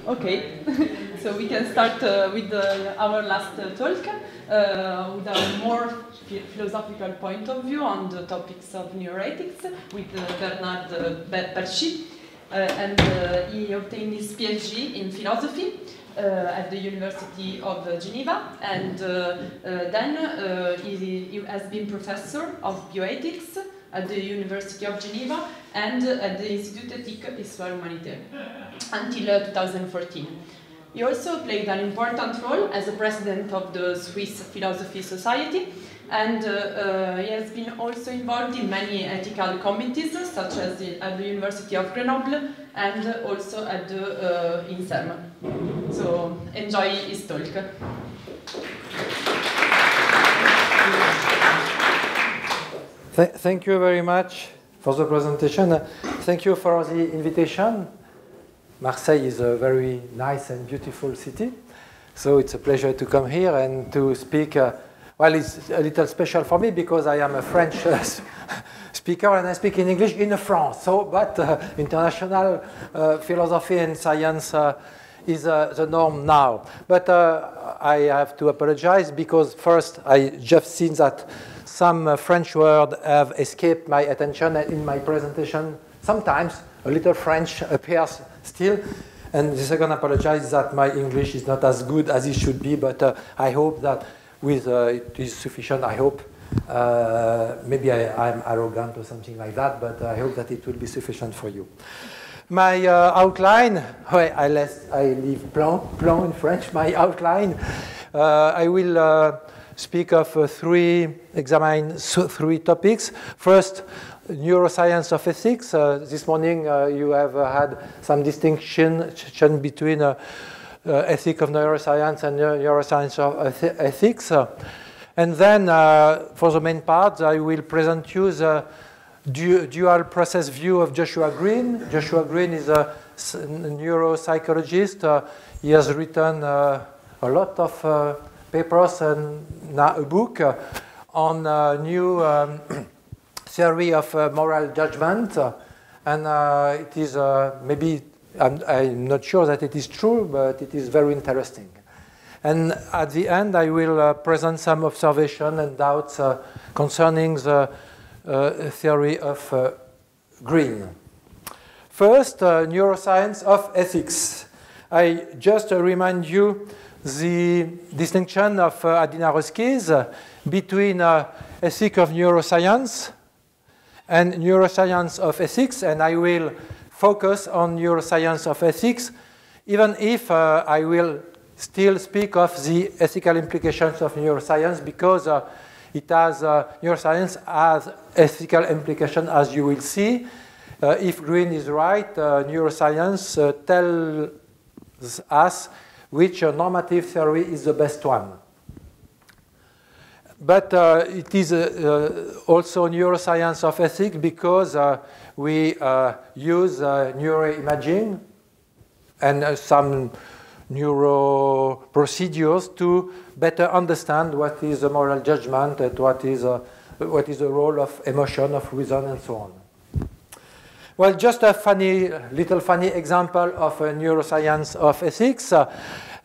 Okay, so we can start with our last talk with a more philosophical point of view on the topics of neuroethics with Bernard Baertschi. And he obtained his PhD in philosophy at the University of Geneva, and then he has been professor of bioethics at the University of Geneva and at the Institut Éthique Histoire Humanitaire until 2014. He also played an important role as the president of the Swiss Philosophy Society, and he has been also involved in many ethical committees, such as at the University of Grenoble and also at the INSERM. So enjoy his talk. Thank you very much for the presentation. Thank you for the invitation. Marseille is a very nice and beautiful city, so it's a pleasure to come here and to speak. Well, it's a little special for me because I am a French speaker and I speak in English in France. So, but international philosophy and science is the norm now. But I have to apologize because first I just seen that some French words have escaped my attention in my presentation. Sometimes a little French appears still. And the second apologize that my English is not as good as it should be, but I hope that with it is sufficient. I hope maybe I'm arrogant or something like that, but I hope that it will be sufficient for you. My outline, I leave plan in French. My outline, I will speak of examine three topics. First, neuroscience of ethics. This morning you have had some distinction between ethics of neuroscience and neuroscience of ethics. And then for the main part, I will present you the dual process view of Joshua Greene. Joshua Greene is a neuropsychologist. He has written a lot of papers and now a book on new theory of moral judgment, and it is maybe, I'm not sure that it is true, but it is very interesting. And at the end, I will present some observation and doubts concerning the theory of Greene. First, neuroscience of ethics. I just remind you the distinction of Adina Ruskies between ethics of neuroscience and neuroscience of ethics, and I will focus on neuroscience of ethics, even if I will still speak of the ethical implications of neuroscience, because it has neuroscience has ethical implications, as you will see. If Greene is right, neuroscience tells us which normative theory is the best one. But it is also neuroscience of ethics because we use neuroimaging and some neuro procedures to better understand what is the moral judgment and what is the role of emotion, of reason, and so on. Well, just a little funny example of neuroscience of ethics.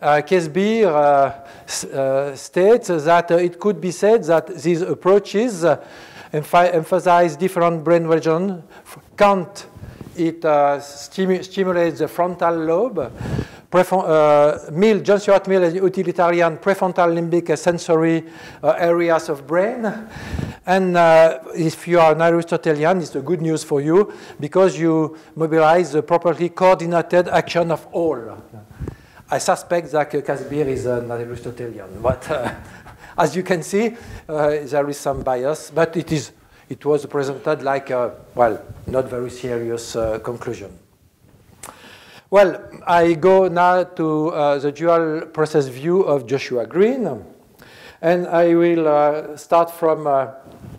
Kesbeer states that it could be said that these approaches emphasize different brain regions. Kant, it stimulates the frontal lobe. John Stuart Mill is utilitarian prefrontal limbic sensory areas of brain. And if you are an Aristotelian, it's a good news for you because you mobilize the properly coordinated action of all. I suspect that Kesbeer is an Aristotelian, but as you can see, there is some bias, but it was presented like a, well, not very serious conclusion. Well, I go now to the dual process view of Joshua Greene, and I will start from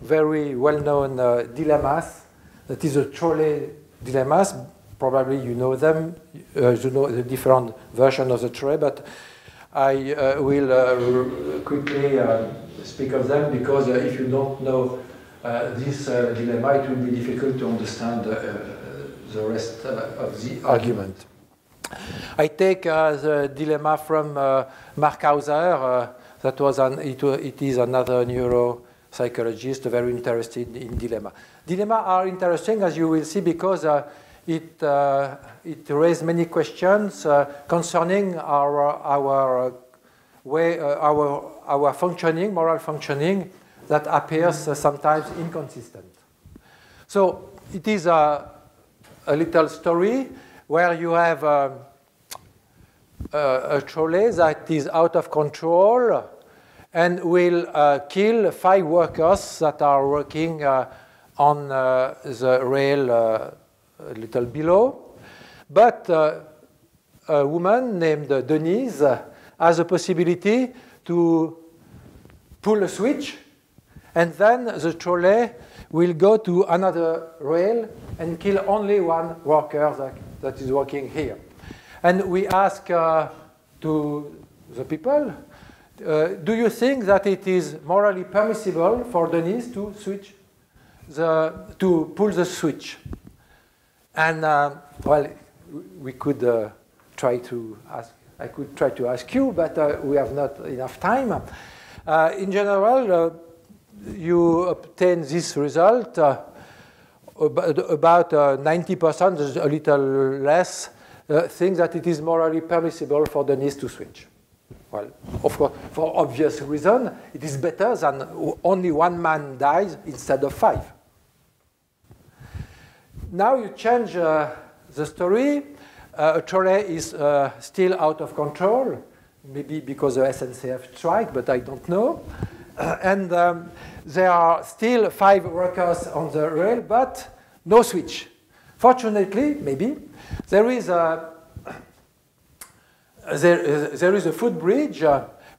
very well-known dilemmas. That is the Trolley Dilemmas. Probably you know them, you know the different version of the trolley, but I will quickly speak of them because if you don't know this dilemma, it will be difficult to understand the rest of the argument. I take the dilemma from Mark Hauser. It is another neuropsychologist very interested in dilemma. Dilemma are interesting, as you will see, because it raises many questions concerning our functioning, moral functioning, that appears sometimes inconsistent. So it is a little story where you have a trolley that is out of control and will kill 5 workers that are working on the rail a little below. But a woman named Denise has a possibility to pull a switch, and then the trolley will go to another rail and kill only 1 worker that is working here. And we ask to the people, do you think that it is morally permissible for Denise to pull the switch? And well, we could try to ask. I could try to ask you, but we have not enough time. In general, you obtain this result. About 90%, a little less, think that it is morally permissible for Denise to switch. Well, of course, for obvious reason, it is better than only 1 man dies instead of 5. Now you change the story. A trolley is still out of control, maybe because the SNCF strike, but I don't know. And there are still 5 workers on the rail, but no switch. Fortunately, maybe, there is a footbridge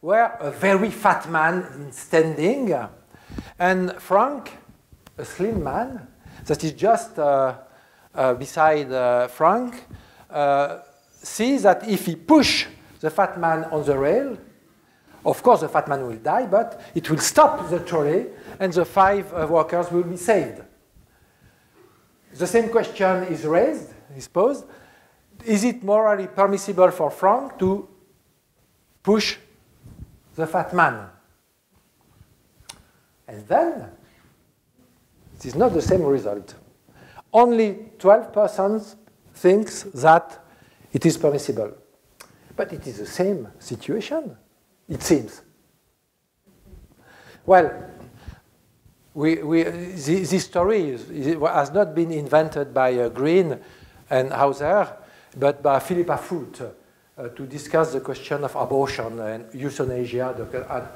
where a very fat man is standing, and Frank, a slim man, that is just beside Frank, sees that if he pushes the fat man on the rail, of course the fat man will die, but it will stop the trolley and the 5 workers will be saved. The same question is raised, is posed. Is it morally permissible for Frank to push the fat man? And then, it is not the same result. Only 12% thinks that it is permissible. But it is the same situation, it seems. Well, this story has not been invented by Green and Hauser, but by Philippa Foot to discuss the question of abortion and euthanasia,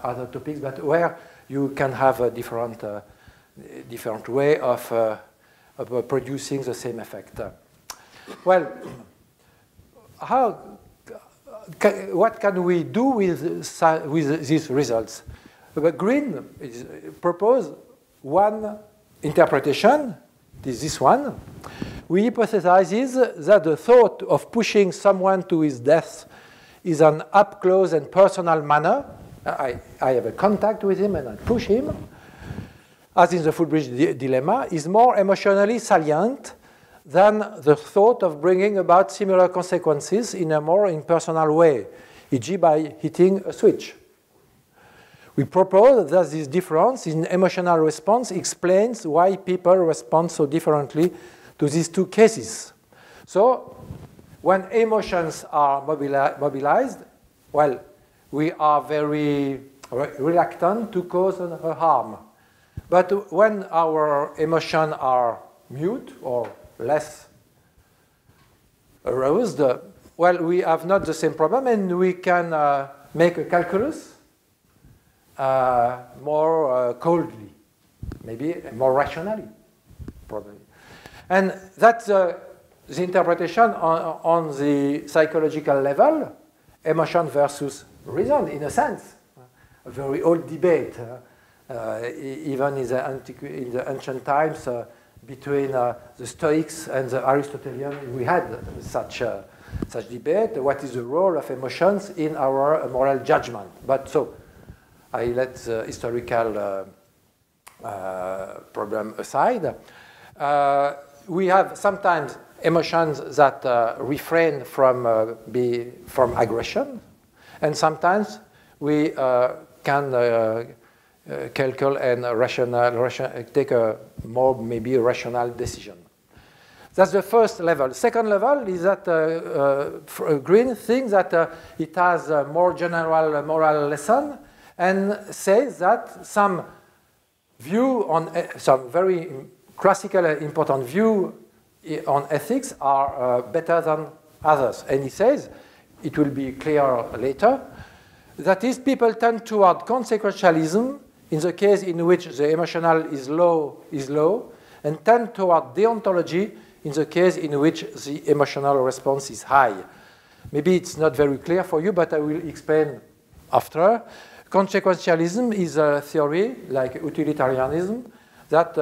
other topics, but where you can have a different way of producing the same effect. Well, what can we do with these results? Green proposed one interpretation, this one. We hypothesize that the thought of pushing someone to his death is an up-close and personal manner. I have a contact with him and I push him, as in the footbridge dilemma, is more emotionally salient than the thought of bringing about similar consequences in a more impersonal way, e.g. by hitting a switch. We propose that this difference in emotional response explains why people respond so differently to these 2 cases. So, when emotions are mobilized, well, we are very reluctant to cause a harm. But when our emotions are mute or less aroused, well, we have not the same problem, and we can make a calculus more coldly, maybe more rationally, probably. And that's the interpretation on the psychological level, emotion versus reason, in a sense. A very old debate, even in the ancient times, between the Stoics and the Aristotelians. We had such debate. What is the role of emotions in our moral judgment? But so, I let the historical problem aside. We have sometimes emotions that refrain from aggression, and sometimes we can calculate and take a more maybe rational decision. That's the first level. Second level is that Green thinks that it has a more general moral lesson and says that some view on some very classical and important view on ethics are better than others. And he says, it will be clear later, that is, people tend toward consequentialism in the case in which the emotional is low, and tend toward deontology in the case in which the emotional response is high. Maybe it's not very clear for you, but I will explain after. Consequentialism is a theory, like utilitarianism, that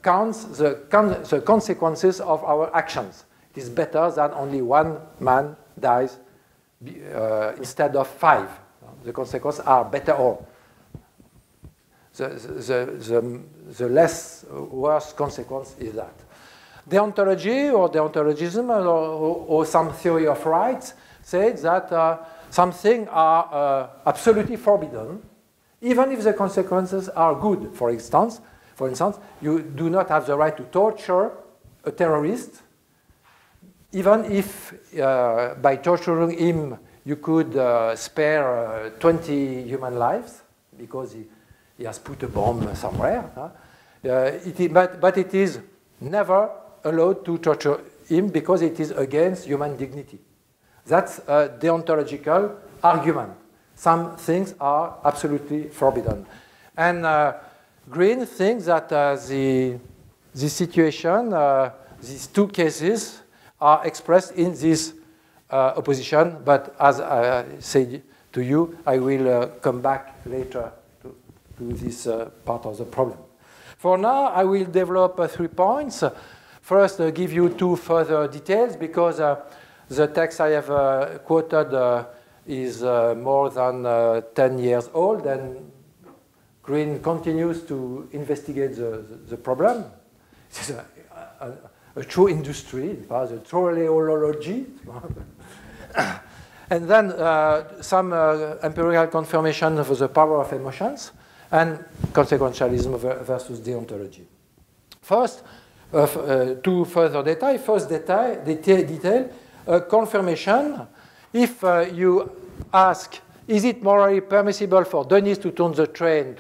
counts the consequences of our actions. It is better than only one man dies instead of 5. The consequences are better or the less worse consequence is that. Deontology or deontologism or some theory of rights says that some things are absolutely forbidden, even if the consequences are good. For instance, you do not have the right to torture a terrorist, even if by torturing him you could spare 20 human lives because he has put a bomb somewhere. But it is never allowed to torture him because it is against human dignity. That's a deontological argument. Some things are absolutely forbidden. And Green thinks that the situation, these two cases, are expressed in this opposition, but as I said to you, I will come back later to this part of the problem. For now, I will develop 3 points. First, give you 2 further details, because the text I have quoted is more than 10 years old, and Green continues to investigate the problem. It is a true industry, the trolleyology. And then some empirical confirmation of the power of emotions, and consequentialism versus deontology. First, 2 further data. First detail, confirmation. If you ask, is it morally permissible for Denise to turn the train,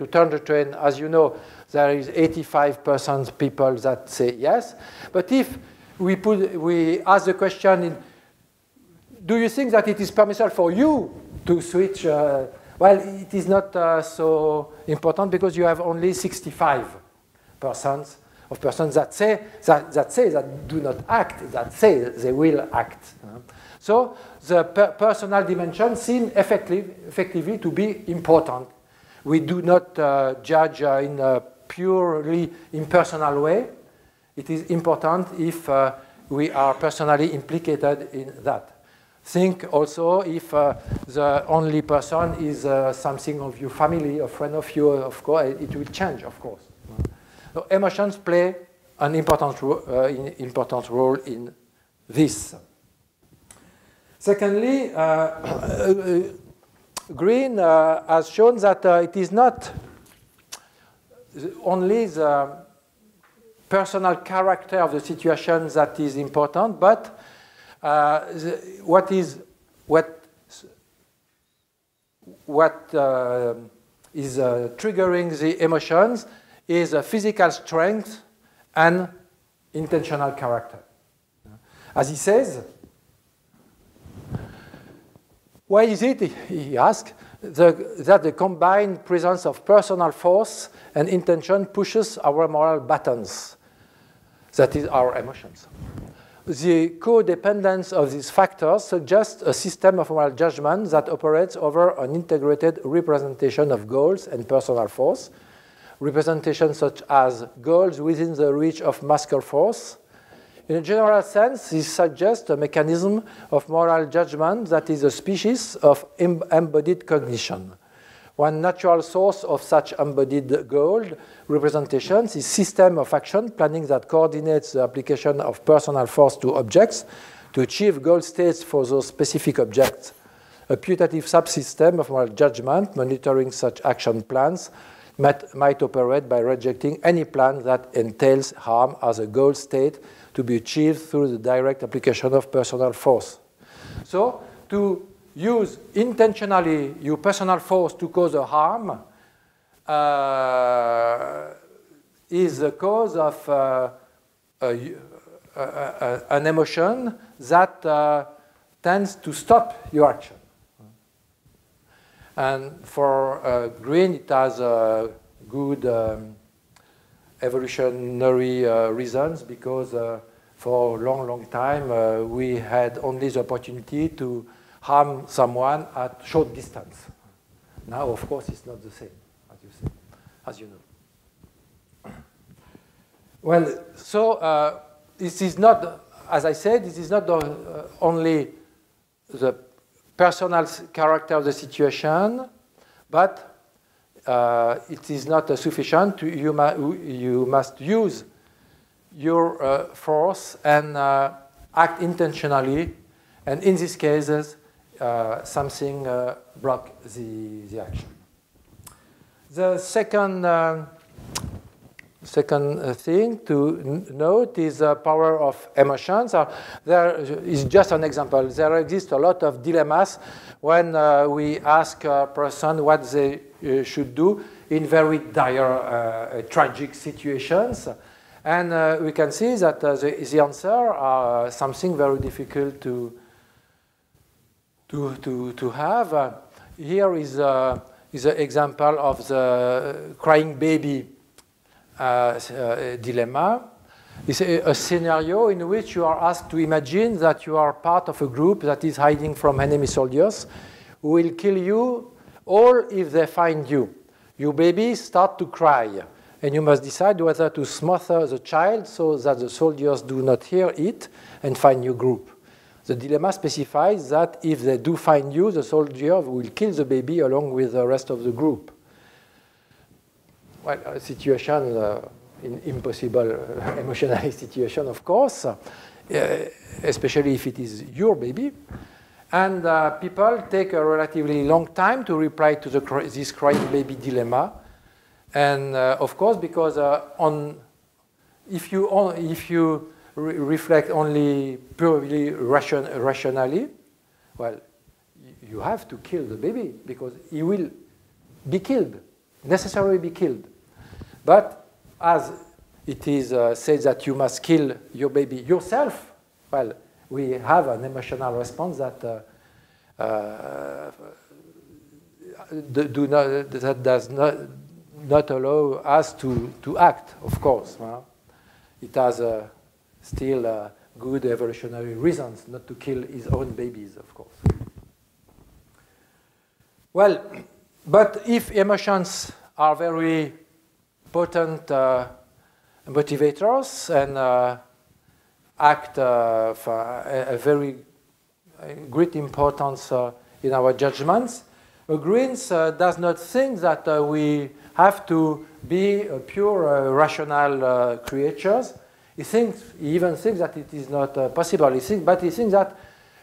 as you know, there is 85% people that say yes. But if we ask the question, do you think that it is permissible for you to switch? Well, it is not so important, because you have only 65% of persons that say that do not act, that say they will act. So the personal dimension seems effectively to be important. We do not judge in a purely impersonal way. It is important if we are personally implicated in that. Think also if the only person is something of your family, a friend of you, of course, it will change, of course. So emotions play an important role in this. Secondly, Green has shown that it is not only the personal character of the situation that is important, but what is triggering the emotions is a physical strength and intentional character. As he says, why is it, he asks, that the combined presence of personal force and intention pushes our moral buttons? That is, our emotions. The codependence of these factors suggests a system of moral judgment that operates over an integrated representation of goals and personal force, representations such as goals within the reach of muscle force. In a general sense, this suggests a mechanism of moral judgment that is a species of embodied cognition. One natural source of such embodied goal representations is system of action planning that coordinates the application of personal force to objects to achieve goal states for those specific objects. A putative subsystem of moral judgment monitoring such action plans might operate by rejecting any plan that entails harm as a goal state to be achieved through the direct application of personal force. So, to use intentionally your personal force to cause a harm is the cause of an emotion that tends to stop your action. And for green, it has good evolutionary reasons because for a long, long time we had only the opportunity to harm someone at short distance. Now, of course, it's not the same, as you know. Well, so this is not, as I said, this is not only the personal character of the situation, but it is not sufficient. You must use your force and act intentionally, and in these cases, something blocks the action. The second thing to note is the power of emotions. There is just an example. There exist a lot of dilemmas when we ask a person what they should do in very dire, tragic situations. And we can see that the answer are something very difficult to have. Here is an example of the crying baby dilemma. It's a scenario in which you are asked to imagine that you are part of a group that is hiding from enemy soldiers who will kill you all if they find you. Your baby starts to cry, and you must decide whether to smother the child so that the soldiers do not hear it and find your group. The dilemma specifies that if they do find you, the soldier will kill the baby along with the rest of the group. Well, a situation, impossible emotional situation, of course, especially if it is your baby. And people take a relatively long time to reply to this crying baby dilemma. And of course, because if you reflect only purely rationally, well, you have to kill the baby because he will be killed, necessarily be killed. But as it is said that you must kill your baby yourself, well, we have an emotional response that does not allow us to act, of course. It has still good evolutionary reasons not to kill his own babies, of course. Well, but if emotions are very potent motivators and act for a very great importance in our judgments, Greens does not think that we have to be pure rational creatures. He even thinks that it is not possible. But he thinks that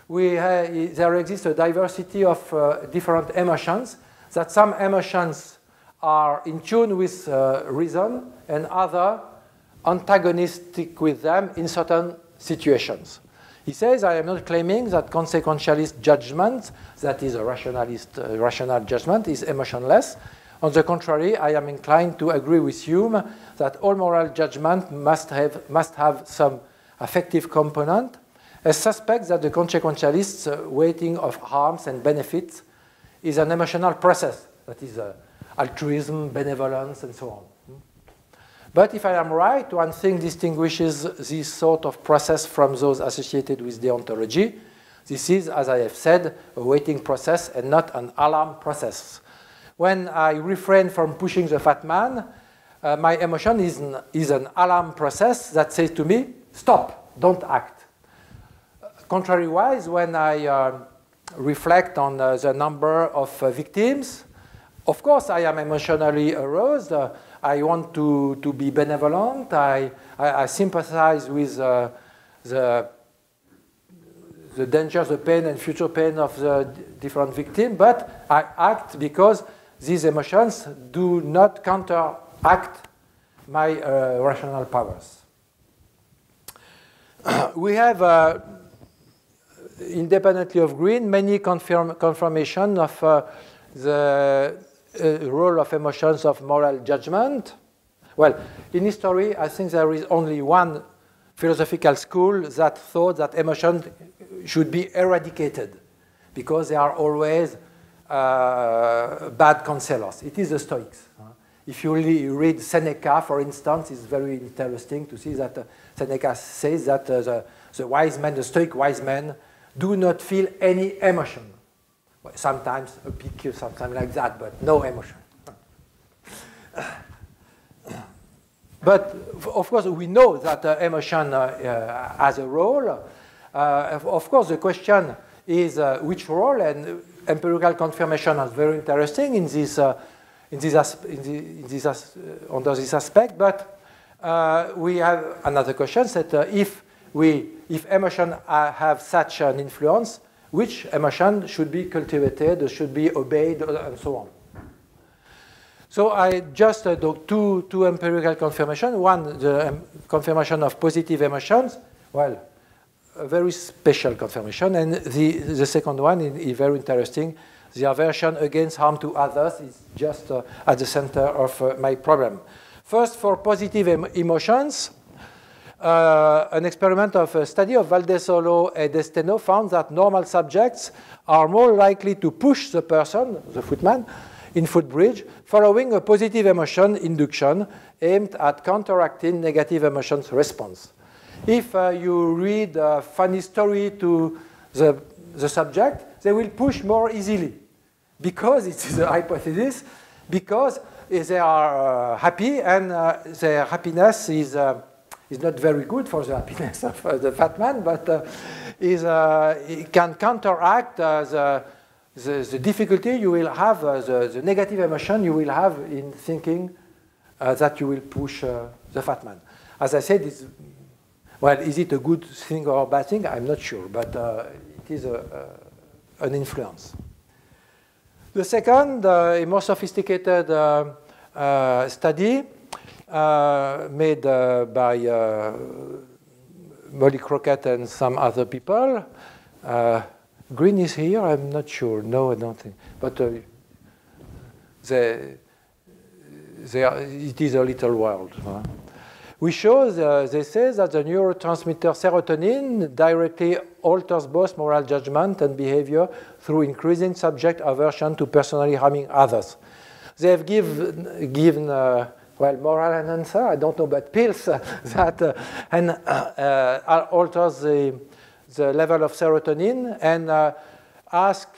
there exists a diversity of different emotions, that some emotions are in tune with reason and other antagonistic with them in certain situations. He says, I am not claiming that consequentialist judgment, that is a rational judgment, is emotionless. On the contrary, I am inclined to agree with Hume that all moral judgment must have some affective component. I suspect that the consequentialist's weighting of harms and benefits is an emotional process, that is altruism, benevolence, and so on. But if I am right, one thing distinguishes this sort of process from those associated with deontology. This is, as I have said, a waiting process and not an alarm process. When I refrain from pushing the fat man, my emotion is an alarm process that says to me, stop, don't act. Contrariwise, when I reflect on the number of victims, of course, I am emotionally aroused. I want to be benevolent. I sympathize with the danger, the pain, and future pain of the different victims, but I act because these emotions do not counteract my rational powers. We have, independently of Green, many confirmation of the role of emotions of moral judgment. Well, in history, I think there is only one philosophical school that thought that emotions should be eradicated because they are always bad counselors. It is the Stoics. If you read Seneca, for instance, it's very interesting to see that Seneca says that the wise men, the Stoic wise men, do not feel any emotion. Well, sometimes a pique, something like that, but no emotion. But of course, we know that emotion has a role. Of course, the question is which role, and empirical confirmation is very interesting in this, under this aspect. But we have another question that if emotion have such an influence, which emotion should be cultivated, should be obeyed, and so on. So I just do two empirical confirmations. One, the confirmation of positive emotions. Well, a very special confirmation. And the second one is very interesting. The aversion against harm to others is just at the center of my problem. First, for positive emotions, an experiment of a study of Valdesolo and Desteno found that normal subjects are more likely to push the person, the footman, in footbridge, following a positive emotion induction aimed at counteracting negative emotions response. If you read a funny story to the subject, they will push more easily because it is a hypothesis, because they are happy and their happiness is not very good for the happiness of the fat man, but it can counteract the difficulty you will have, the negative emotion you will have in thinking that you will push the fat man. As I said, well, is it a good thing or a bad thing? I'm not sure, but it is an influence. The second, a more sophisticated study made by Molly Crockett and some other people. Green is here? I'm not sure. No, I don't think. But it is a little world. We show, they say that the neurotransmitter serotonin directly alters both moral judgment and behavior through increasing subject aversion to personally harming others. They have given well, moral enhancer, I don't know, but pills that alters the level of serotonin and ask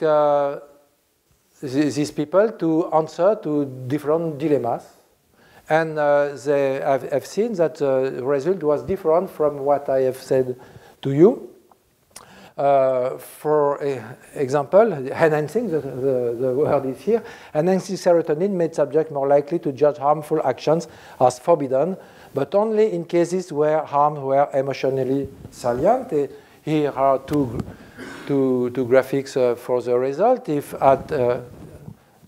these people to answer to different dilemmas. And they have seen that the result was different from what I have said to you. For example, enhancing, the word is here, enhancing serotonin made subject more likely to judge harmful actions as forbidden, but only in cases where harm were emotionally salient. Here are two graphics for the result. If at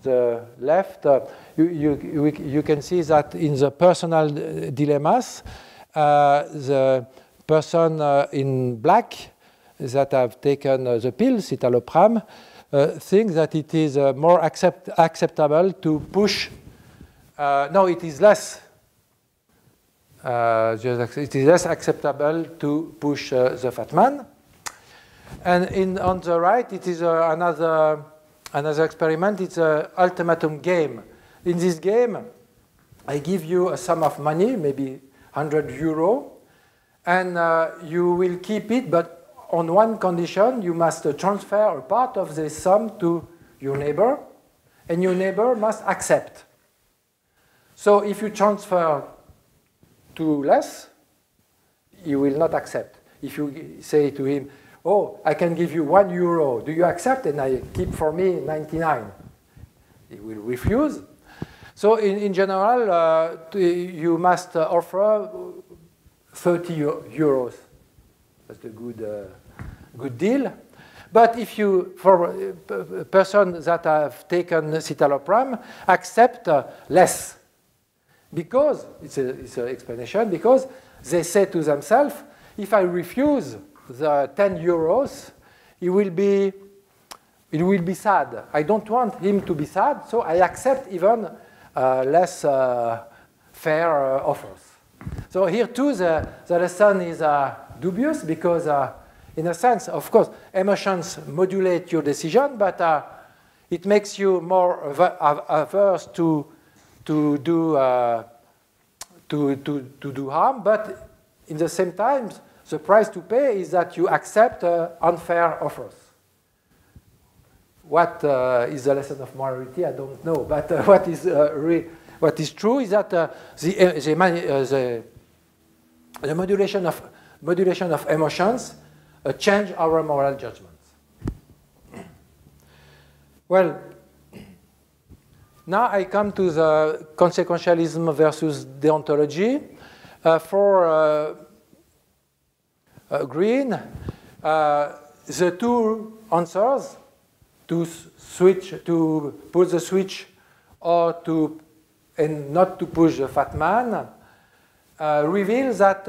the left, you can see that in the personal dilemmas, the person in black that have taken the pill, citalopram, think that it is more acceptable to push. No, it is less. It is less acceptable to push the fat man. And on the right, it is another experiment. It's an ultimatum game. In this game, I give you a sum of money, maybe 100 euro, and you will keep it, but on one condition, you must transfer a part of this sum to your neighbor, and your neighbor must accept. So if you transfer to less, he will not accept. If you say to him, oh, I can give you 1 euro, do you accept? And I keep for me 99. he will refuse. So in general, you must offer 30 euros. That's a good deal. But if you, for a person that have taken citalopram, accept less, because it's an explanation, because they say to themselves, if I refuse the 10 euros, it will be sad. I don't want him to be sad, so I accept even less fair offers. So here too, the lesson is dubious, because in a sense, of course, emotions modulate your decision, but it makes you more averse to do harm. But in the same time, the price to pay is that you accept unfair offers. What is the lesson of morality? I don't know. But what is true is that the modulation of emotions change our moral judgments. Well, now I come to the consequentialism versus deontology. For Green, the two answers, to push the switch or and not to push the fat man, reveals that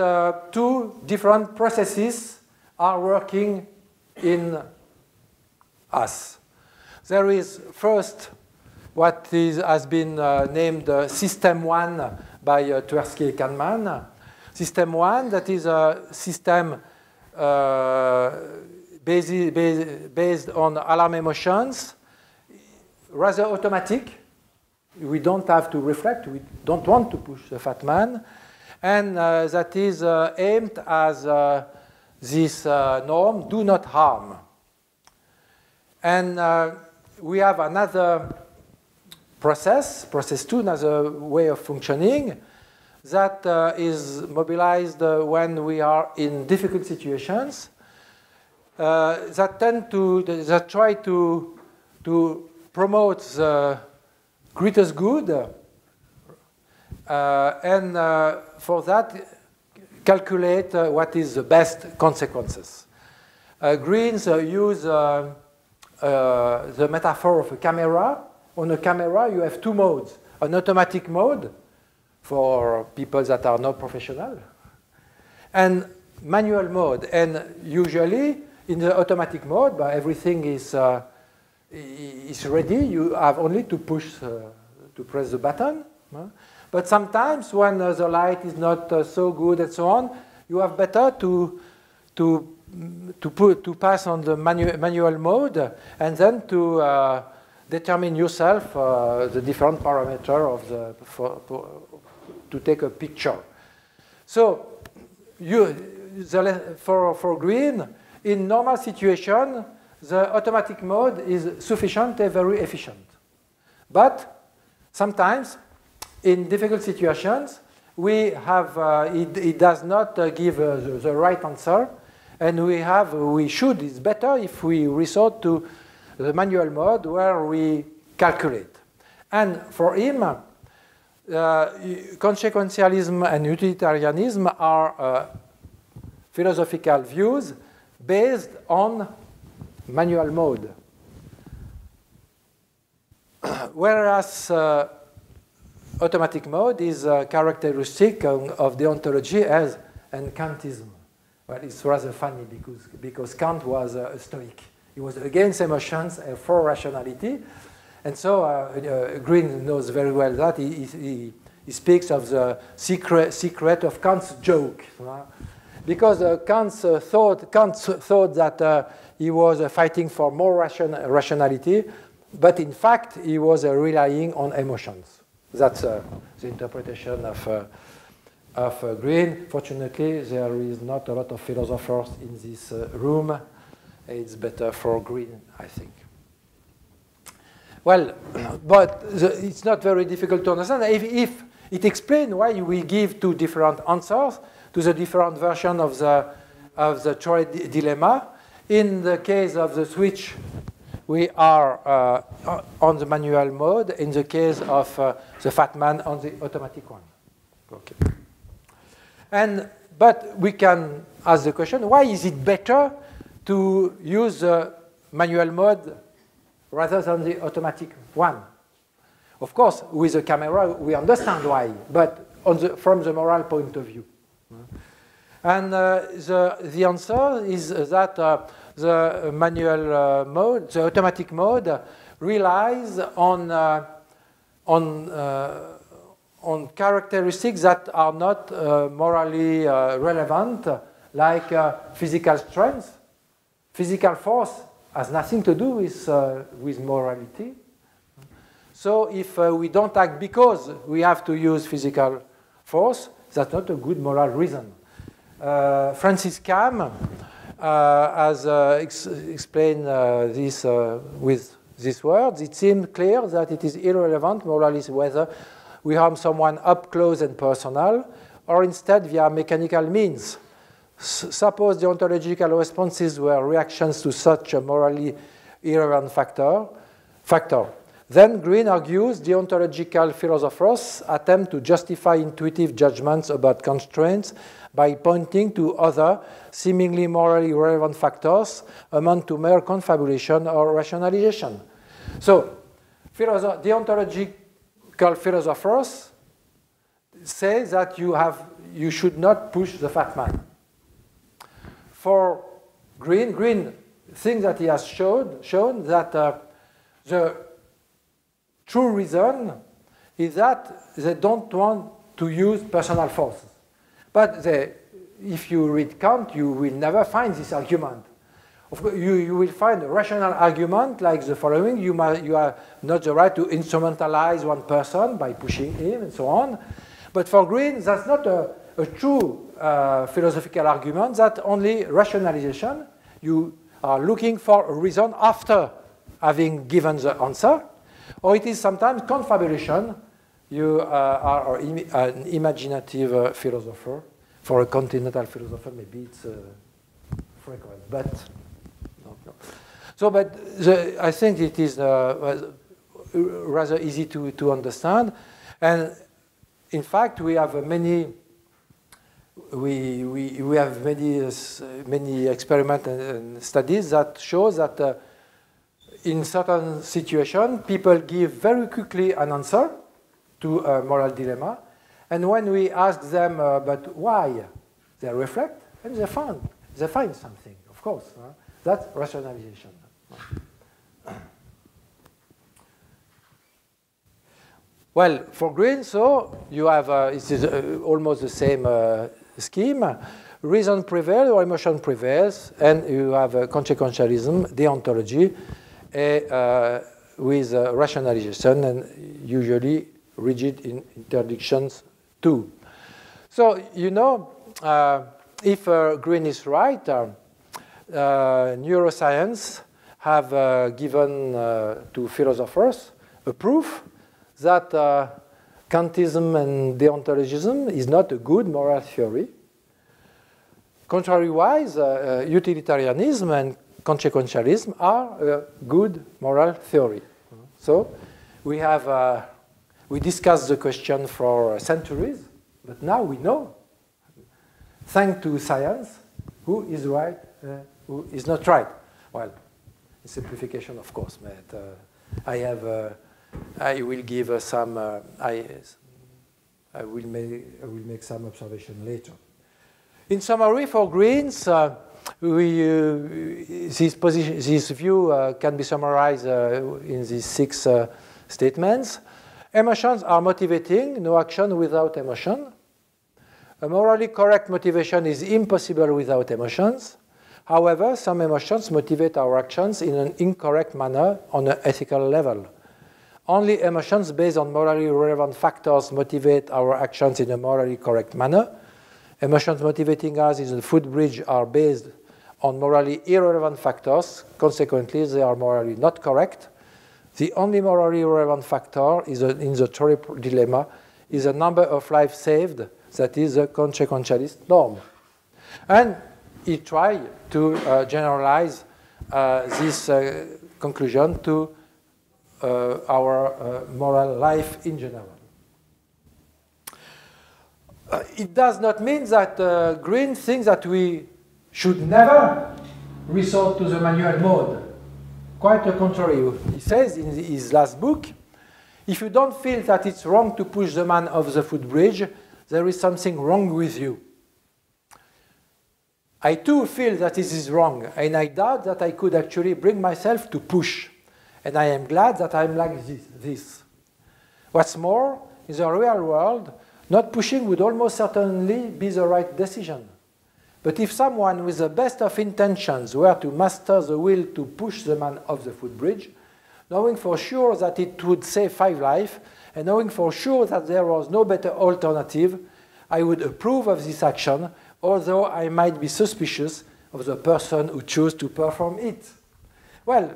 two different processes are working in us. There is first what has been named System 1 by Tversky and Kahneman. System 1, that is a system based on alarm emotions, rather automatic. We don't have to reflect. We don't want to push the fat man. And that is aimed as this norm, do not harm. And we have another process 2, another way of functioning, that is mobilized when we are in difficult situations, that try to promote the greatest good, and for that calculate what is the best consequences. Greens use the metaphor of a camera. On a camera, you have two modes: an automatic mode for people that are not professional, and manual mode. And usually, in the automatic mode, everything is ready. You have only to press the button. But sometimes, when the light is not so good and so on, you have better to pass on the manual mode, and then to determine yourself the different parameter to take a picture. So, for Green, in normal situation, the automatic mode is sufficient and very efficient. But sometimes, in difficult situations, we have it does not give the right answer, and it's better if we resort to the manual mode where we calculate. And for him, consequentialism and utilitarianism are philosophical views based on manual mode. Whereas automatic mode is a characteristic of deontology and Kantism. Well, it's rather funny because Kant was a Stoic. He was against emotions and for rationality. And so Green knows very well that. He speaks of the secret of Kant's joke. Because Kant thought that he was fighting for more rationality, but in fact he was relying on emotions. That's the interpretation of Green. Fortunately, there is not a lot of philosophers in this room. It's better for Green, I think. Well, but it's not very difficult to understand. If it explains why we give two different answers to the different version of the Trolley Dilemma. In the case of the switch, we are on the manual mode in the case of the fat man on the automatic one. Okay. But we can ask the question, why is it better to use the manual mode rather than the automatic one? Of course, with the camera, we understand why, but from the moral point of view. And the answer is that the manual mode, the automatic mode, relies on characteristics that are not morally relevant, like physical strength. Physical force has nothing to do with morality. So if we don't act because we have to use physical force, that's not a good moral reason. Francis Cam has explained this with these words. It seems clear that it is irrelevant morally whether we harm someone up close and personal or instead via mechanical means. Suppose the ontological responses were reactions to such a morally irrelevant factor. Then Green argues the ontological philosophers attempt to justify intuitive judgments about constraints by pointing to other seemingly morally relevant factors amount to mere confabulation or rationalization. So the ontological philosophers say that you should not push the fat man. For Green thinks that he has shown that the true reason is that they don't want to use personal force. But if you read Kant, you will never find this argument. Of course, you will find a rational argument like the following. You have not the right to instrumentalize one person by pushing him and so on. But for Green, that's not a true philosophical argument. That's only rationalization. You are looking for a reason after having given the answer. Or it is sometimes confabulation. You are an imaginative philosopher. For a continental philosopher, maybe it's frequent, but no. So, but I think it is rather easy to understand. And in fact, we have many experiments and studies that show that in certain situations, people give very quickly an answer to a moral dilemma. And when we ask them, but why, they reflect and they find something, of course. That's rationalization. Well, for Green, so you have, it is almost the same scheme. Reason prevails or emotion prevails, and you have consequentialism, deontology, with rationalization, and usually rigid interdictions too. So, you know, if Green is right, neuroscience have given to philosophers a proof that Kantism and deontologism is not a good moral theory. Contrariwise, utilitarianism and consequentialism are a good moral theory. So we have we discussed the question for centuries, but now we know, thanks to science, who is right, who is not right. Well, a simplification, of course, but I will give some. I will make some observation later. In summary, for Greens, this view can be summarized in these 6 statements. Emotions are motivating, no action without emotion. A morally correct motivation is impossible without emotions. However, some emotions motivate our actions in an incorrect manner on an ethical level. Only emotions based on morally relevant factors motivate our actions in a morally correct manner. Emotions motivating us in the footbridge are based on morally irrelevant factors. Consequently, they are morally not correct. The only morally relevant factor is in the Trolley Dilemma is the number of lives saved, that is the consequentialist norm. And he tried to generalize this conclusion to our moral life in general. It does not mean that Green thinks that we should never resort to the manual mode. Quite the contrary. He says in his last book, if you don't feel that it's wrong to push the man off the footbridge, there is something wrong with you. I too feel that this is wrong, and I doubt that I could actually bring myself to push. And I am glad that I'm like this. What's more, in the real world, not pushing would almost certainly be the right decision. But if someone with the best of intentions were to master the will to push the man off the footbridge, knowing for sure that it would save 5 lives, and knowing for sure that there was no better alternative, I would approve of this action, although I might be suspicious of the person who chose to perform it. Well,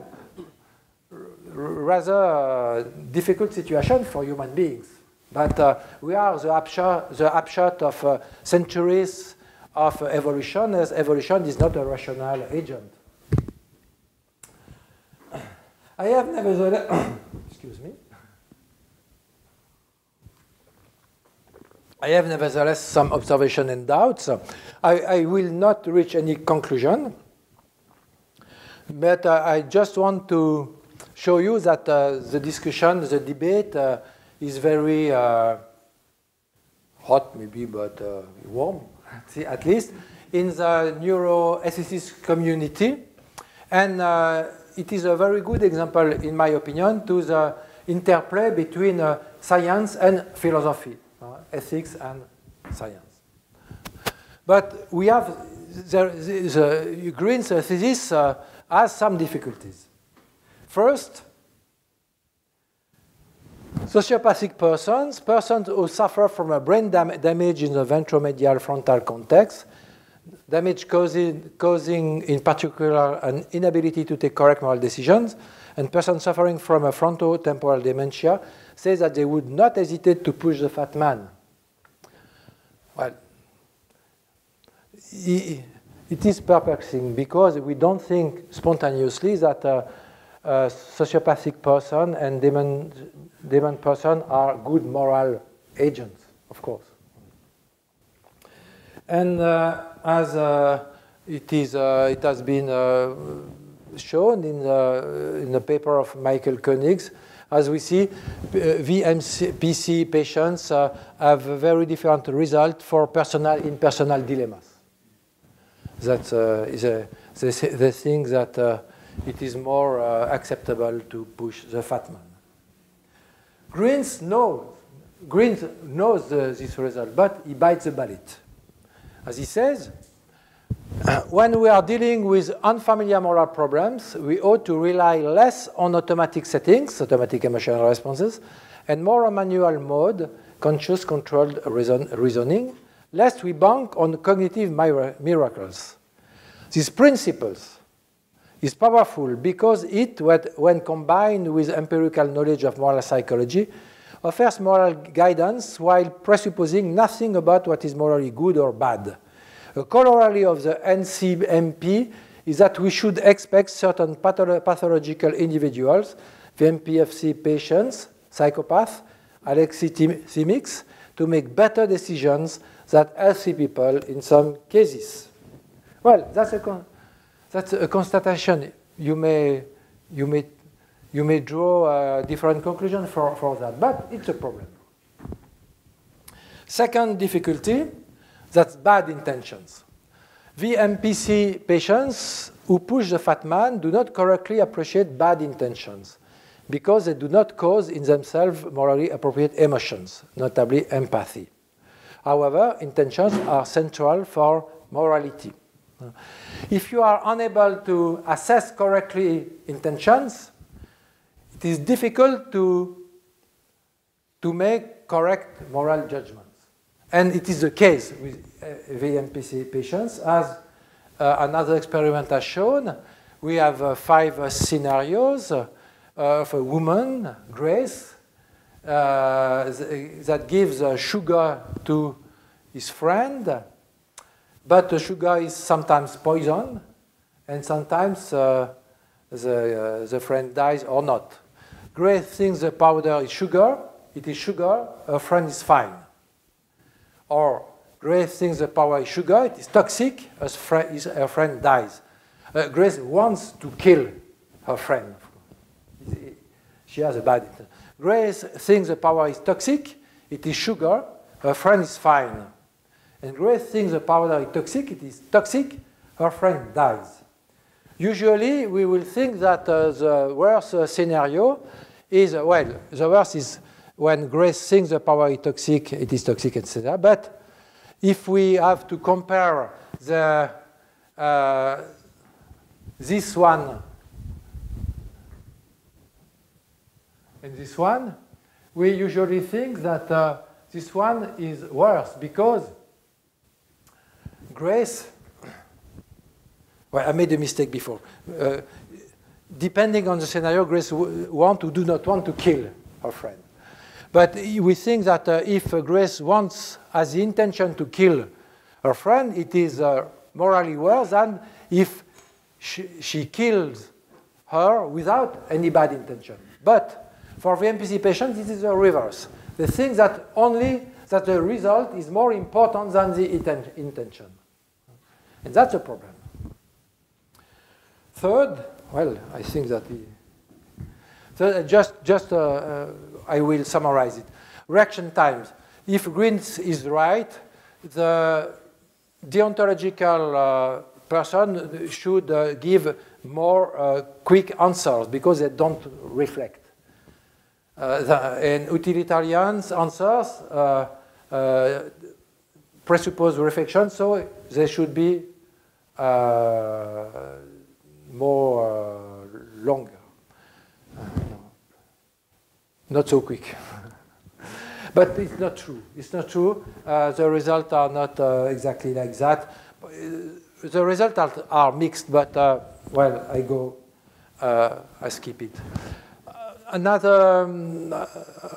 rather difficult situation for human beings. But we are the upshot of centuries of evolution, as evolution is not a rational agent. I have nevertheless, excuse me. I have nevertheless some observation and doubts. I will not reach any conclusion, but I just want to show you that the discussion, the debate is very hot, maybe, but warm, at least, in the neuroethicists community. And it is a very good example, in my opinion, to the interplay between science and philosophy, ethics and science. But we have, the Green's thesis has some difficulties. First, sociopathic persons who suffer from a brain damage in the ventromedial frontal cortex, damage causing in particular an inability to take correct moral decisions, and persons suffering from a frontotemporal dementia say that they would not hesitate to push the fat man. Well, it is perplexing because we don't think spontaneously that a sociopathic person and dement person are good moral agents, of course. And as it has been shown in the paper of Michael Koenigs, as we see, VMPC patients have very different results for personal dilemmas. That they think that it is more acceptable to push the fat man. Green knows this result, but he bites the bullet. As he says, when we are dealing with unfamiliar moral problems, we ought to rely less on automatic settings, automatic emotional responses, and more on manual mode, conscious controlled reasoning, lest we bank on cognitive miracles. These principles is powerful because it, when combined with empirical knowledge of moral psychology, offers moral guidance while presupposing nothing about what is morally good or bad. A corollary of the NCMP is that we should expect certain pathological individuals, VMPFC patients, psychopaths, alexithymics, to make better decisions than healthy people in some cases. Well, that's a constatation. You may draw a different conclusion for that, but it's a problem. Second difficulty, that's bad intentions. VMPC patients who push the fat man do not correctly appreciate bad intentions because they do not cause in themselves morally appropriate emotions, notably empathy. However, intentions are central for morality. If you are unable to assess correctly intentions, it is difficult to make correct moral judgments. And it is the case with VMPC patients. As another experiment has shown, we have 5 scenarios of a woman, Grace, that gives sugar to his friend, but the sugar is sometimes poison, and sometimes the friend dies or not. Grace thinks the powder is sugar. It is sugar. Her friend is fine. Or Grace thinks the powder is sugar. It is toxic. Her friend dies. Grace wants to kill her friend. She has a bad intention. Grace thinks the powder is toxic. It is sugar. Her friend is fine. And Grace thinks the powder is toxic. It is toxic. Her friend dies. Usually, we will think that the worst scenario is, well, the worst is when Grace thinks the powder is toxic, it is toxic, etc. But if we have to compare the this one and this one, we usually think that this one is worse because Grace, well, I made a mistake before. Depending on the scenario, Grace do not want to kill her friend. But we think that if Grace has the intention to kill her friend, it is morally worse than if she kills her without any bad intention. But for the MPC patient, this is the reverse. They think that only that the result is more important than the intention. And that's a problem. Third, well, I think that I will summarize it. Reaction times. If Greens is right, the deontological person should give more quick answers because they don't reflect. And utilitarian answers presuppose reflection, so they should be more longer. Not so quick. But it's not true. It's not true. The results are not exactly like that. The results are mixed, but well, I skip it.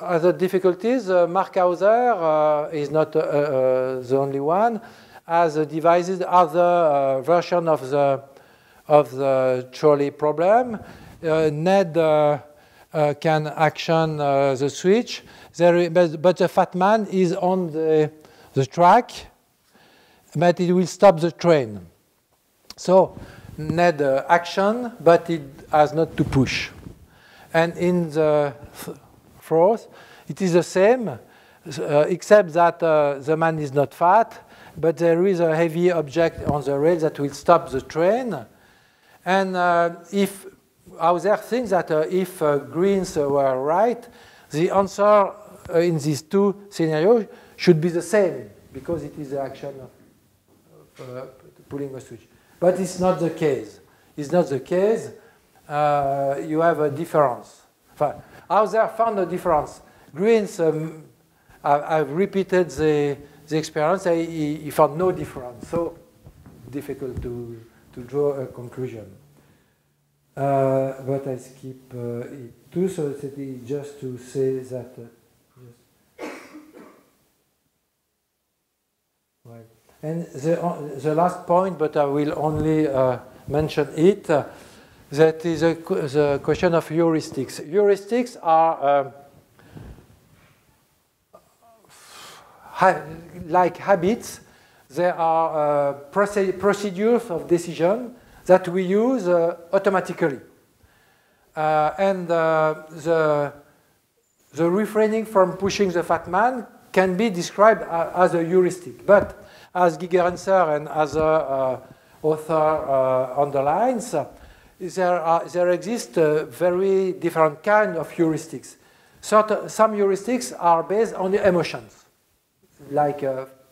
Other difficulties, Mark Hauser is not the only one, has devised other version of the trolley problem. Ned can action the switch, but the fat man is on the track, but it will stop the train. So Ned action, but it has not to push. And in the fourth, it is the same, except that the man is not fat, but there is a heavy object on the rail that will stop the train. And if Hauser thinks that if Greens were right, the answer in these two scenarios should be the same, because it is the action of pulling a switch. But it's not the case. It's not the case. You have a difference. Hauser found a difference. Greens, I've repeated the experience. He found no difference. So difficult to draw a conclusion. But I skip it too, so it's just to say that. Right. And the last point, but I will only mention it. That is the question of heuristics. Heuristics are like habits. They are procedures of decision that we use automatically. And the refraining from pushing the fat man can be described as a heuristic. But as Gigerenzer and other author underlines, there exist very different kind of heuristics. Some heuristics are based on the emotions, like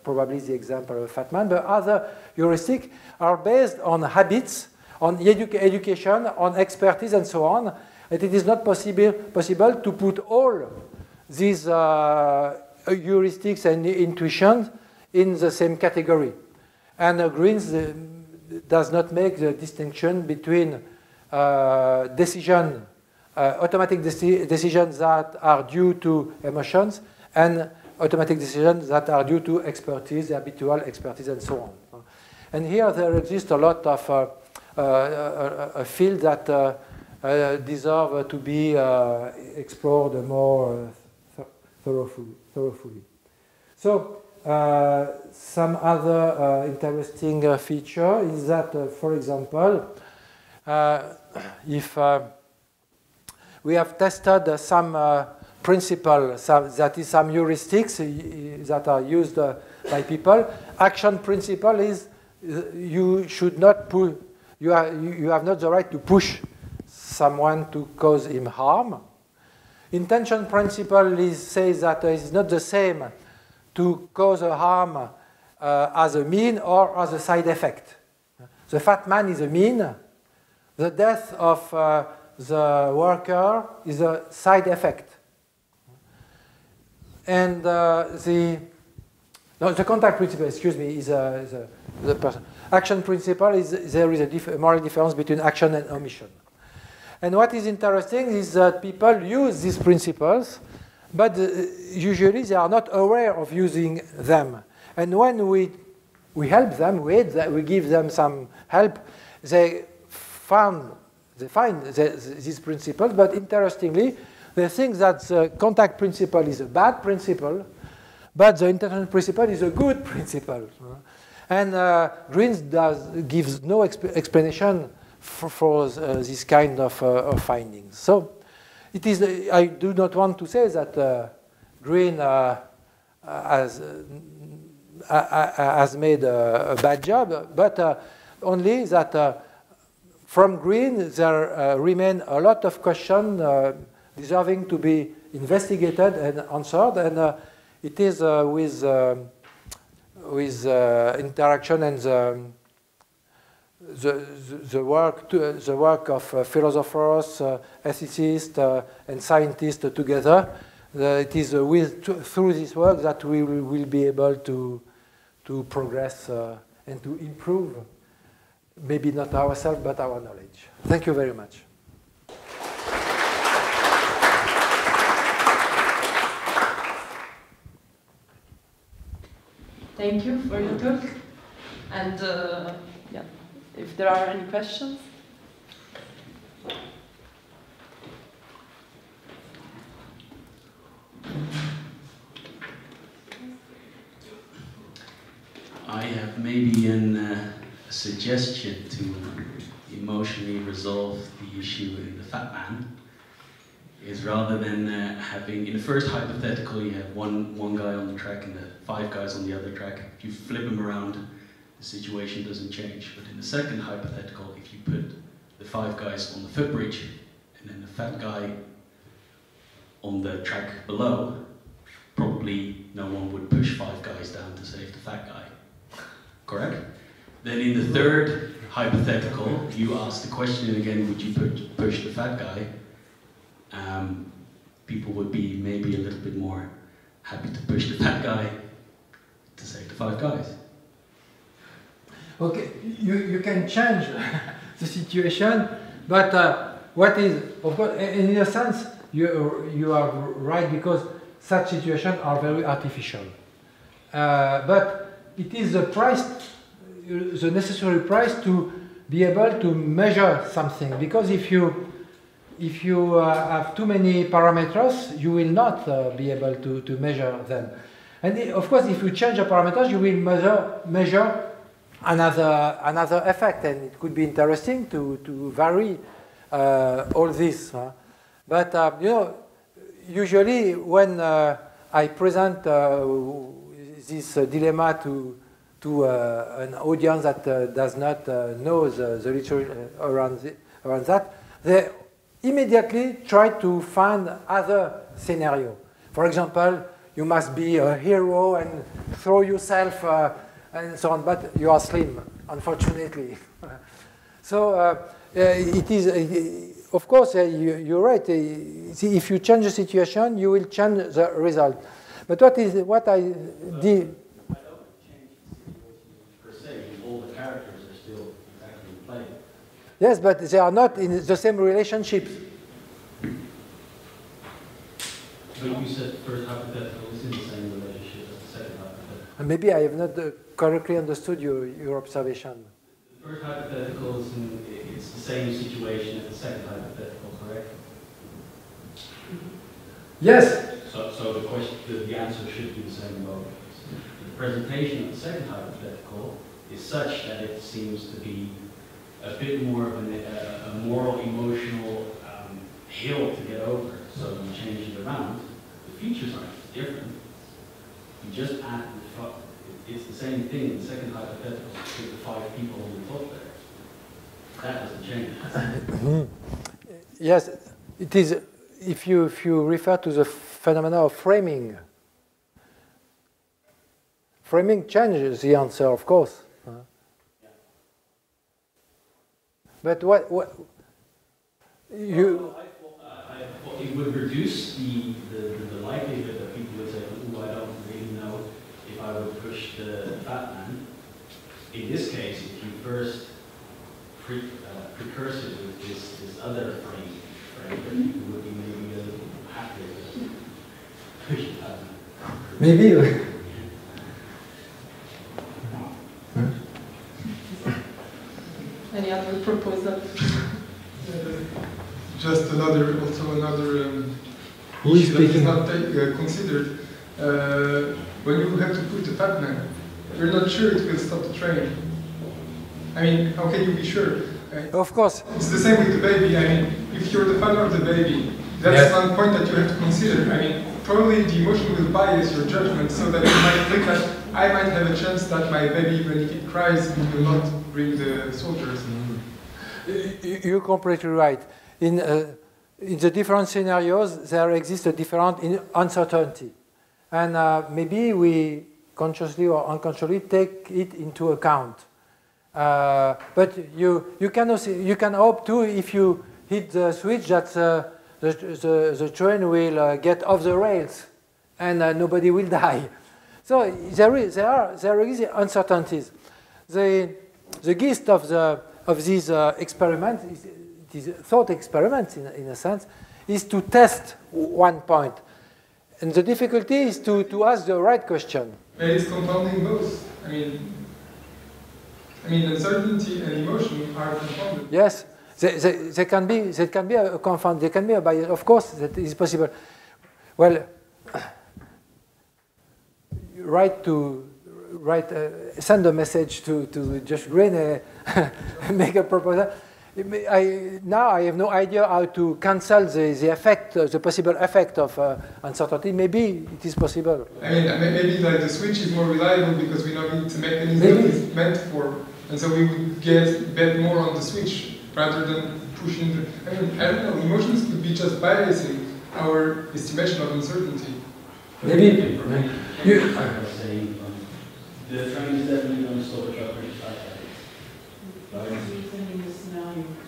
probably the example of fat man, but other heuristics are based on habits, on education, on expertise, and so on. And it is not possible to put all these heuristics and intuitions in the same category. And Greens does not make the distinction between automatic decisions that are due to emotions and automatic decisions that are due to expertise, habitual expertise, and so on. And here there exists a lot of a field that deserve to be explored more thoroughly. So, some other interesting feature is that, for example, if we have tested some principles, that is some heuristics that are used by people. Action principle is you should not push, you have not the right to push someone to cause him harm. Intention principle says that it's not the same to cause a harm as a mean or as a side effect. The fat man is a mean. The death of the worker is a side effect. And the contact principle, excuse me, is the person. Action principle is there is a moral difference between action and omission. And what is interesting is that people use these principles, but usually they are not aware of using them. And when we help them, we give them some help, they find these principles, but interestingly, they think that the contact principle is a bad principle, but the intention principle is a good principle. And Green gives no explanation for this kind of findings. So it is. I do not want to say that Green has made a bad job, but only that from Green there remain a lot of questions deserving to be investigated and answered, and it is with interaction and the work of philosophers, ethicists, and scientists together. It is through this work that we will be able to progress and to improve, maybe not ourselves, but our knowledge. Thank you very much. Thank you for your talk. And yeah, if there are any questions. I have maybe a suggestion to emotionally resolve the issue in the fat man. Is rather than having, in the first hypothetical, you have one guy on the track and the 5 guys on the other track. If you flip them around, the situation doesn't change. But in the second hypothetical, if you put the 5 guys on the footbridge and then the fat guy on the track below, probably no one would push 5 guys down to save the fat guy. Correct? Then in the third hypothetical, you ask the question again, would you push the fat guy? People would be maybe a little bit more happy to push the fat guy to save the 5 guys. Okay, you can change the situation, but what is, of course, in a sense, you are right, because such situations are very artificial. But it is the price, the necessary price to be able to measure something, because if you have too many parameters, you will not be able to measure them. And of course, if you change the parameters, you will measure another effect, and it could be interesting to vary all this. But you know, usually when I present this dilemma to an audience that does not know the literature around that, they immediately try to find other scenario. For example, you must be a hero and throw yourself and so on, but you are slim, unfortunately. So it is, of course, you're right. If you change the situation, you will change the result. But what I did? I don't change the situation per se. All the characters are still exactly in play. Yes, but they are not in the same relationships. But you said first hypothetical is in the same relationship as the second hypothetical. Maybe I have not correctly understood your observation. The first hypothetical is it's the same situation as the second hypothetical. Yes. So the question, the answer should be the same in both cases. The presentation of the second hypothetical is such that it seems to be a bit more of a moral, emotional hill to get over. So you change it around. The features aren't different. You just add it's the same thing in the second hypothetical with the 5 people who thought there. That doesn't change. Yes, it is. If you refer to the phenomena of framing, framing changes the answer, of course. But what you? I thought it would reduce the likelihood that people would say, "Oh, I don't really know if I would push the fat man." In this case, if you first precursor with this other frame, you would be maybe a little happier to push the fat man. Maybe. Any other proposal? Just another Who is issue that is speaking? not considered. When you have to push the fat man, you're not sure it will stop the train. I mean, how can you be sure? Of course. It's the same with the baby. I mean, if you're the father of the baby, that's one point that you have to consider. I mean, probably the emotion will bias your judgment so that you might think that I might have a chance that my baby, when he cries, will not bring the soldiers. You're completely right. In the different scenarios, there exists a different uncertainty. And maybe we consciously or unconsciously take it into account. But you can hope too, if you hit the switch, that the train will get off the rails and nobody will die. So there is uncertainties. The gist of these experiments, these thought experiments in a sense, is to test one point. And the difficulty is to ask the right question. But it's compounding both. I mean, uncertainty and emotion are compounded. Yes, there can be a confound. There can be a bias. Of course, that is possible. Well, send a message to Josh Green, make a proposal. Now I have no idea how to cancel the effect, the possible effect of uncertainty. Maybe it is possible. I mean, maybe like the switch is more reliable because we know it's a mechanism that is meant for, and so we would bet more on the switch rather than pushing the. I mean, I don't know. Emotions could be just biasing our estimation of uncertainty. Maybe. The train is definitely going to stop a truck pretty fast. Right?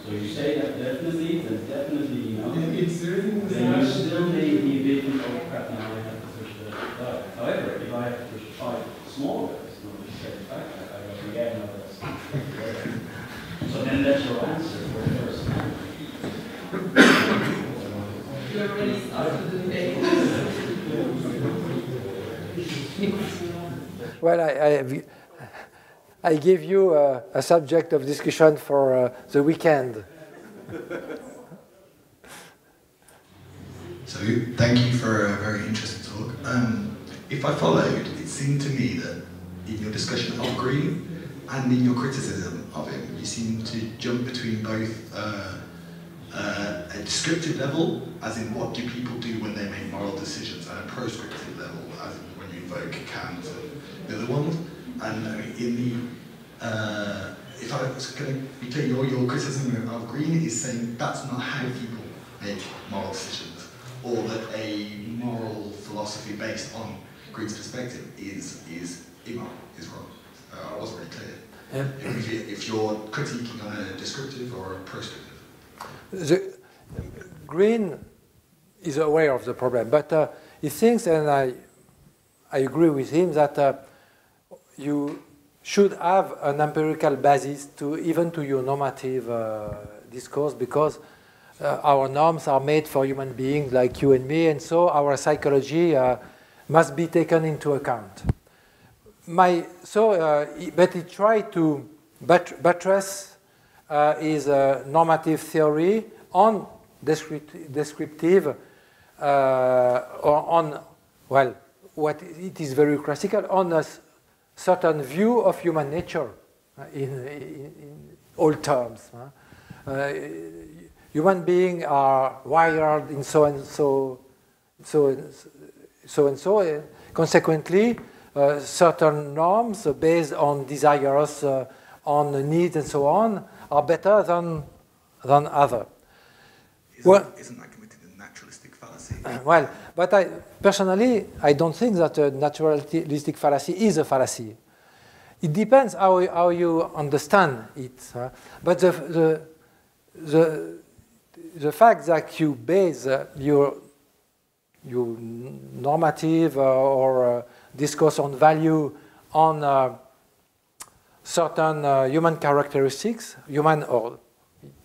So you say that definitely, then definitely, you know. It's written. Then you still may be a bit of crap now. I have to push the guy. However, if I have to push 5 small guys, not just 75, I can get another. So then that's your answer for the first time. You already started the debate. Well, I give you a subject of discussion for the weekend. So, thank you for a very interesting talk. If I followed, it seemed to me that in your discussion of Green and in your criticism of him, you seem to jump between both a descriptive level, as in what do people do when they make moral decisions, and a proscriptive level, as in when you invoke Kant and the other ones. And in the, if I was going to be clear, your criticism of Green is saying that's not how people make moral decisions, or that a moral philosophy based on Green's perspective is immoral, is wrong. I wasn't very clear. Yeah. If you're critiquing on a descriptive or a proscriptive. Green is aware of the problem, but he thinks, and I agree with him, that you should have an empirical basis even to your normative discourse, because our norms are made for human beings like you and me, and so our psychology must be taken into account. But he tried to buttress his normative theory on descriptive well, what it is very classical, on a certain view of human nature in all terms. Human beings are wired in so and so. Consequently, certain norms based on desires, on needs, and so on, are better than other. Isn't that committed a naturalistic fallacy? Well, but personally, I don't think that a naturalistic fallacy is a fallacy. It depends how you understand it. But the fact that you base your normative or discourse on value on certain human characteristics, human or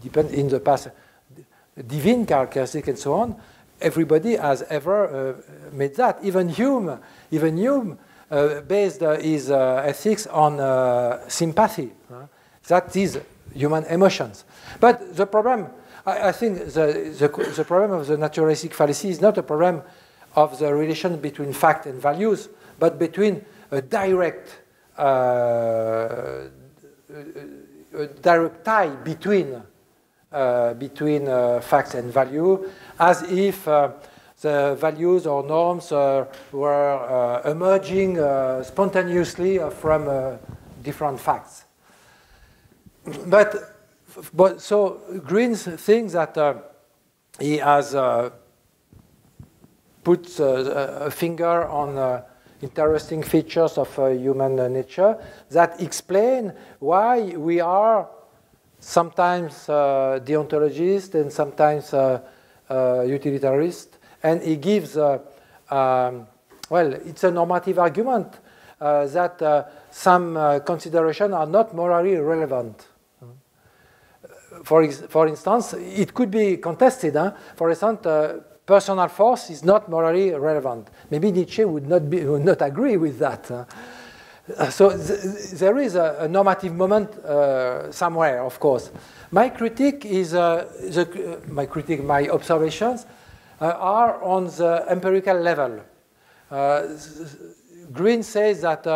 depend in the past divine characteristics and so on, everybody has ever made that. Even Hume based his ethics on sympathy. That is human emotions. But the problem, I think the problem of the naturalistic fallacy is not a problem of the relation between fact and values, but between a direct tie between facts and value, as if the values or norms were emerging spontaneously from different facts. But so Green thinks that he has put a finger on interesting features of human nature that explain why we are sometimes deontologists and sometimes utilitarists. And he gives, well, it's a normative argument that some considerations are not morally relevant. For instance, it could be contested. For instance, personal force is not morally relevant. Maybe Nietzsche would not agree with that. So there is a normative moment somewhere, of course. My critique is my observations are on the empirical level. Green says that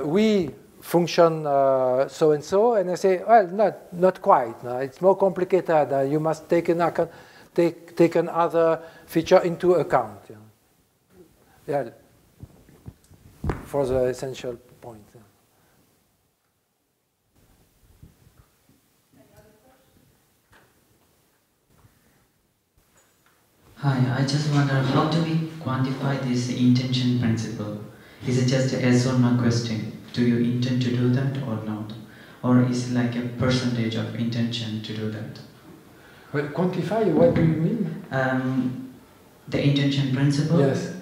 we function so and so, and I say, well, not quite. No, it's more complicated. You must take another feature into account. Yeah, for the essential point. Yeah. Hi, I just wonder, how do we quantify this intention principle? Is it just a yes or no question? Do you intend to do that or not? Or is it like a percentage of intention to do that? Well, quantify, what do you mean? The intention principle? Yes.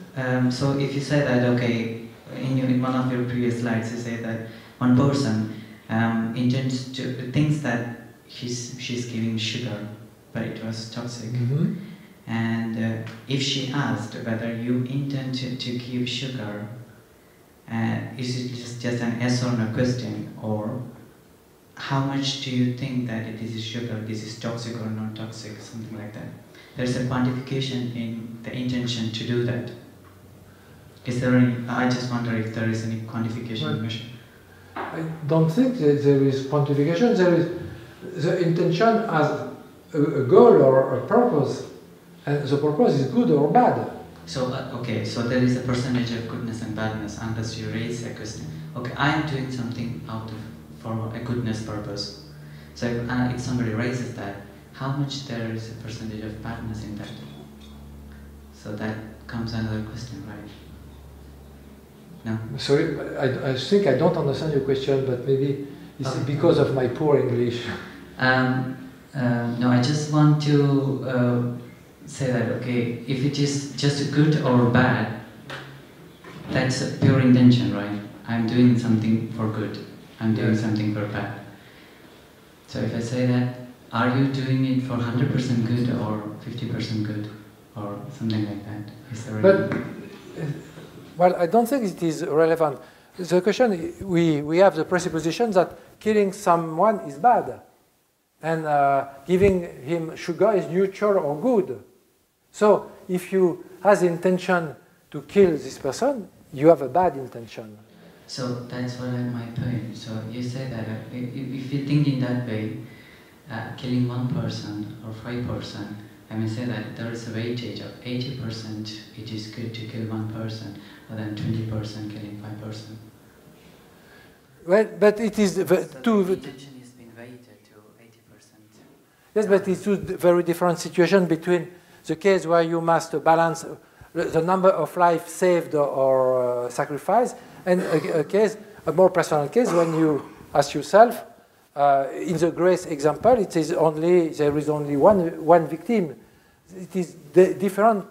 So if you say that, okay, in one of your previous slides, you say that one person intends to, thinks that she's giving sugar, but it was toxic. Mm-hmm. And if she asked whether you intend to give sugar, is it just an yes or no question, or how much do you think that this is sugar, this is toxic or not toxic, something like that? There's a quantification in the intention to do that. Is there any, I just wonder if there is any quantification measure. I don't think that there is quantification. There is the intention as a goal or a purpose, and the purpose is good or bad. So, okay, so there is a percentage of goodness and badness unless you raise a question. Okay, I am doing something out of for a goodness purpose. So if somebody raises that, how much there is a percentage of badness in that? So that comes another question, right? No? Sorry, I think I don't understand your question, but maybe it's because of my poor English. No, I just want to say that, okay, if it is just good or bad, that's a pure intention, right? I'm doing something for good, I'm doing something for bad. So if I say that, are you doing it for 100% good or 50% good or something like that? Is there well, I don't think it is relevant. The question, we have the presupposition that killing someone is bad, and giving him sugar is neutral or good. So if you have the intention to kill this person, you have a bad intention. So that's what my point. So you say that if you think in that way, killing one person or 5%, I may say that there is a weightage of 80%. It is good to kill one person, rather than 20% killing 5%. Well, but it is So the intention has been weighted to 80%. Yes, but it's two very different situations between the case where you must balance the number of lives saved or sacrificed, and a more personal case when you ask yourself, in the Grace example, there is only one victim. It is the different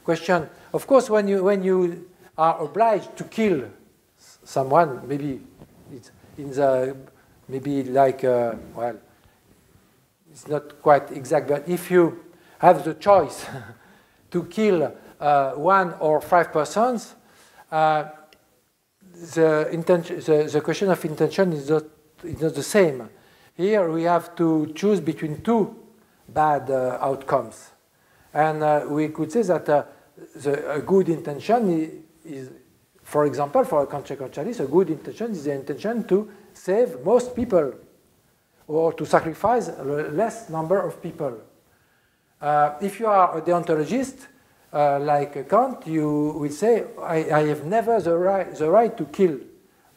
question. Of course, when you are obliged to kill someone, maybe it's well, it's not quite exact, but if you have the choice to kill 1 or 5 persons, the question of intention is not the same. Here we have to choose between two bad outcomes. And we could say that a good intention is, for example, for a consequentialist, a good intention is the intention to save most people or to sacrifice a less number of people. If you are a deontologist, like Kant, you will say, I have never the right to kill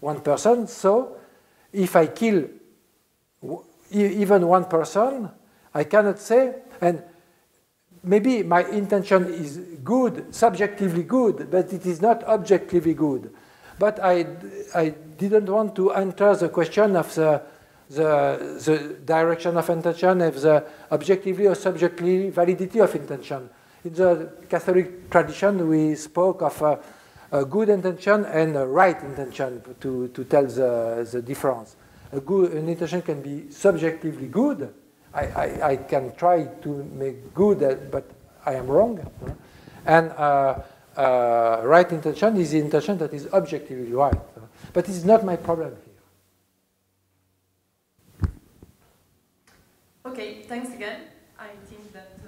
one person, so if I kill even one person, I cannot say, and maybe my intention is good, subjectively good, but it is not objectively good. But I didn't want to enter the question of the direction of intention, of the objectively or subjectively validity of intention. In the Catholic tradition, we spoke of a good intention and a right intention to tell the difference. An intention can be subjectively good. I can try to make good, but I am wrong. And right intention is the intention that is objectively right. But it's not my problem here. Okay, thanks again. I think that